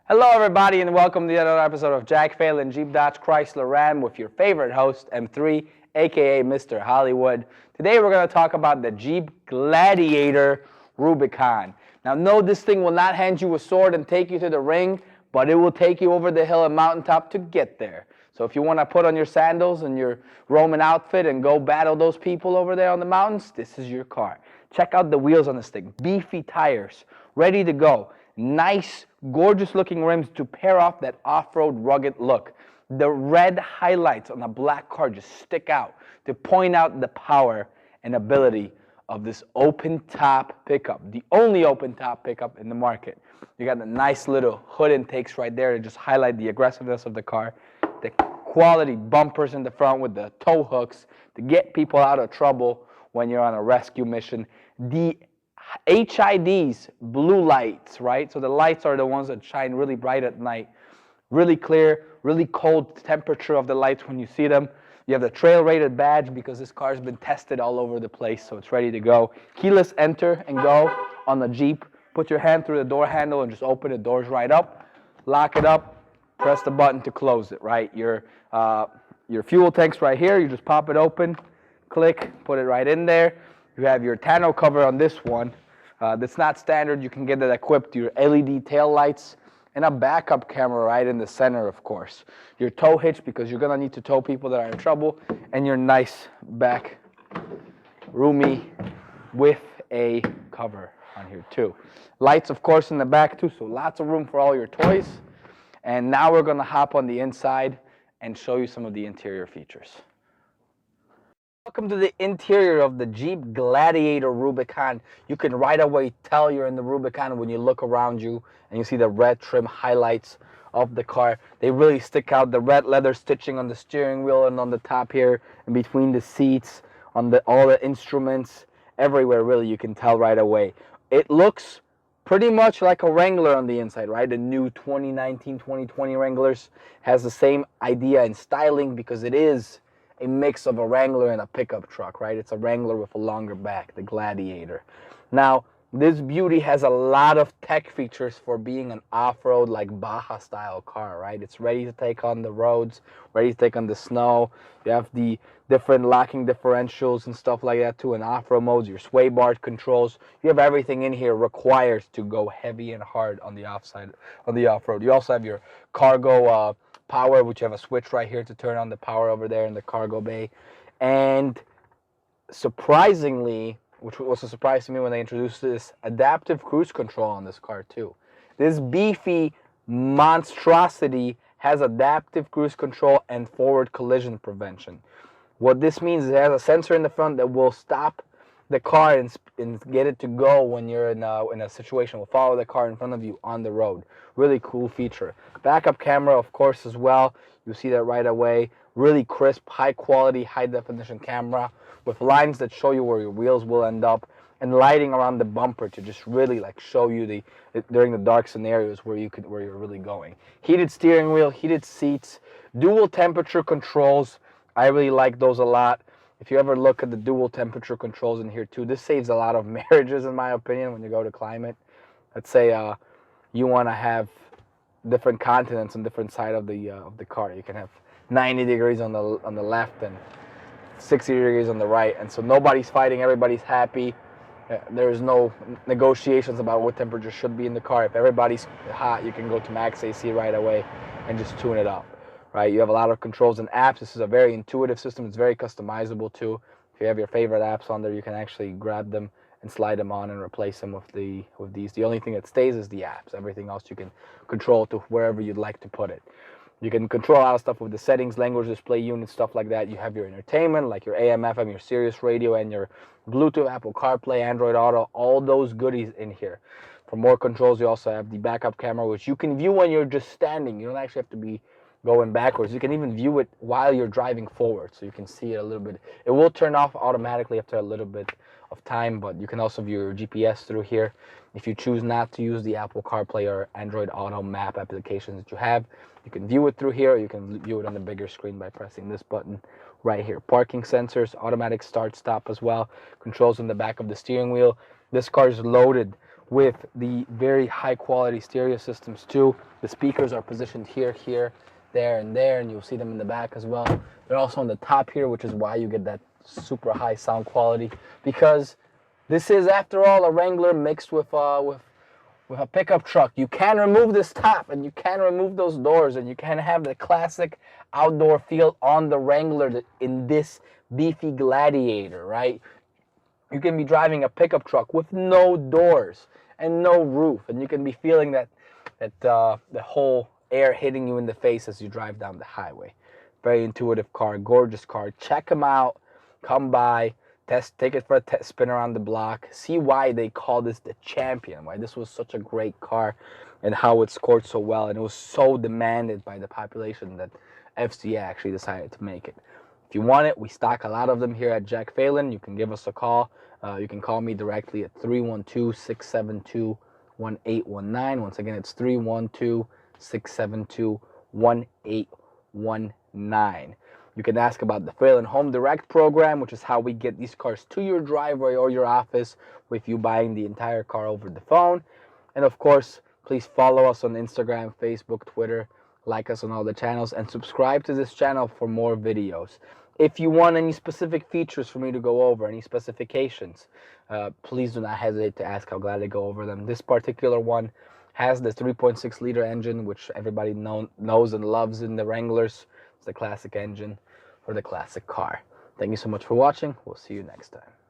Hello, everybody, and welcome to another episode of Jack Phelan Jeep Dodge Chrysler Ram with your favorite host, M3, aka Mr. Hollywood. Today, we're going to talk about the Jeep Gladiator Rubicon. Now, no, this thing will not hand you a sword and take you to the ring, but it will take you over the hill and mountaintop to get there. So if you want to put on your sandals and your Roman outfit and go battle those people over there on the mountains, this is your car. Check out the wheels on this thing. Beefy tires, ready to go. Nice, gorgeous looking rims to pair off that off-road rugged look. The red highlights on a black car just stick out to point out the power and ability of this open top pickup, the only open top pickup in the market. You got the nice little hood intakes right there to just highlight the aggressiveness of the car. The quality bumpers in the front with the tow hooks to get people out of trouble when you're on a rescue mission. The HIDs, blue lights, right? So the lights are the ones that shine really bright at night. Really clear, really cold temperature of the lights when you see them. You have the trail rated badge because this car's been tested all over the place, so it's ready to go. Keyless enter and go on the Jeep. Put your hand through the door handle and just open the doors right up. Lock it up. Press the button to close it, right? Your fuel tank's right here. You just pop it open, click, put it right in there. You have your tonneau cover on this one. That's not standard. You can get that equipped. Your LED tail lights and a backup camera right in the center, of course. Your tow hitch, because you're gonna need to tow people that are in trouble, and your nice back roomy with a cover on here too. Lights, of course, in the back too, so lots of room for all your toys. And now we're gonna hop on the inside and show you some of the interior features. Welcome to the interior of the Jeep Gladiator Rubicon. You can right away tell you're in the Rubicon when you look around you and you see the red trim highlights of the car. They really stick out. The red leather stitching on the steering wheel and on the top here and between the seats, on all the instruments, everywhere really you can tell right away. It looks pretty much like a Wrangler on the inside, right? The new 2019, 2020 Wranglers has the same idea and styling because it is a mix of a Wrangler and a pickup truck, right? It's a Wrangler with a longer back, the Gladiator. Now, this beauty has a lot of tech features for being an off-road, like Baja style car, right? It's ready to take on the roads, ready to take on the snow. You have the different locking differentials and stuff like that too in off-road modes, your sway bar controls. You have everything in here required to go heavy and hard on the off-road. You also have your cargo power, which you have a switch right here to turn on the power over there in the cargo bay. And surprisingly, which was a surprise to me when they introduced this, adaptive cruise control on this car too. This beefy monstrosity has adaptive cruise control and forward collision prevention. What this means is it has a sensor in the front that will stop the car and get it to go when you're in a situation. Will follow the car in front of you on the road. Really cool feature. Backup camera, of course, as well. You'll see that right away. Really crisp, high quality, high definition camera with lines that show you where your wheels will end up, and lighting around the bumper to just really like show you during the dark scenarios where you're really going. Heated steering wheel, heated seats, dual temperature controls. I really like those a lot. If you ever look at the dual temperature controls in here too, this saves a lot of marriages in my opinion when you go to climate. Let's say you want to have different continents on different side of the car. You can have 90 degrees on the left and 60 degrees on the right, and so nobody's fighting, everybody's happy. There's no negotiations about what temperature should be in the car. If everybody's hot, you can go to max AC right away and just tune it up. Right, you have a lot of controls and apps. This is a very intuitive system. It's very customizable too. If you have your favorite apps on there, you can actually grab them and slide them on and replace them with these. The only thing that stays is the apps. Everything else you can control to wherever you'd like to put it. You can control a lot of stuff with the settings, language display unit, stuff like that. You have your entertainment, like your AM, FM, your Sirius radio, and your Bluetooth, Apple CarPlay, Android Auto, all those goodies in here. For more controls, you also have the backup camera, which you can view when you're just standing. You don't actually have to be going backwards. You can even view it while you're driving forward, so you can see it a little bit. It will turn off automatically after a little bit of time, but you can also view your GPS through here. If you choose not to use the Apple CarPlay or Android Auto map applications that you have, you can view it through here, or you can view it on the bigger screen by pressing this button right here. Parking sensors, automatic start stop as well, controls on the back of the steering wheel. This car is loaded with the very high quality stereo systems too. The speakers are positioned here, here, there, and there, and you'll see them in the back as well. They're also on the top here, which is why you get that super high sound quality, because this is, after all, a Wrangler mixed with a pickup truck. You can remove this top, and you can remove those doors, and you can have the classic outdoor feel on the Wrangler in this beefy Gladiator, right? You can be driving a pickup truck with no doors and no roof, and you can be feeling that the whole air hitting you in the face as you drive down the highway. Very intuitive car, gorgeous car. Check them out. Come by. Take it for a spin around the block. See why they call this the champion, why this was such a great car, and how it scored so well. And it was so demanded by the population that FCA actually decided to make it. If you want it, we stock a lot of them here at Jack Phelan. You can give us a call. You can call me directly at 312-672-1819. Once again, it's 312-672-1819. You can ask about the Phelan Home Direct program, which is how we get these cars to your driveway or your office with you buying the entire car over the phone. And of course, please follow us on Instagram, Facebook, Twitter, like us on all the channels, and subscribe to this channel for more videos. If you want any specific features for me to go over, any specifications, please do not hesitate to ask. I'll gladly go over them. This particular one has the 3.6 liter engine, which everybody knows and loves in the Wranglers. It's the classic engine for the classic car. Thank you so much for watching. We'll see you next time.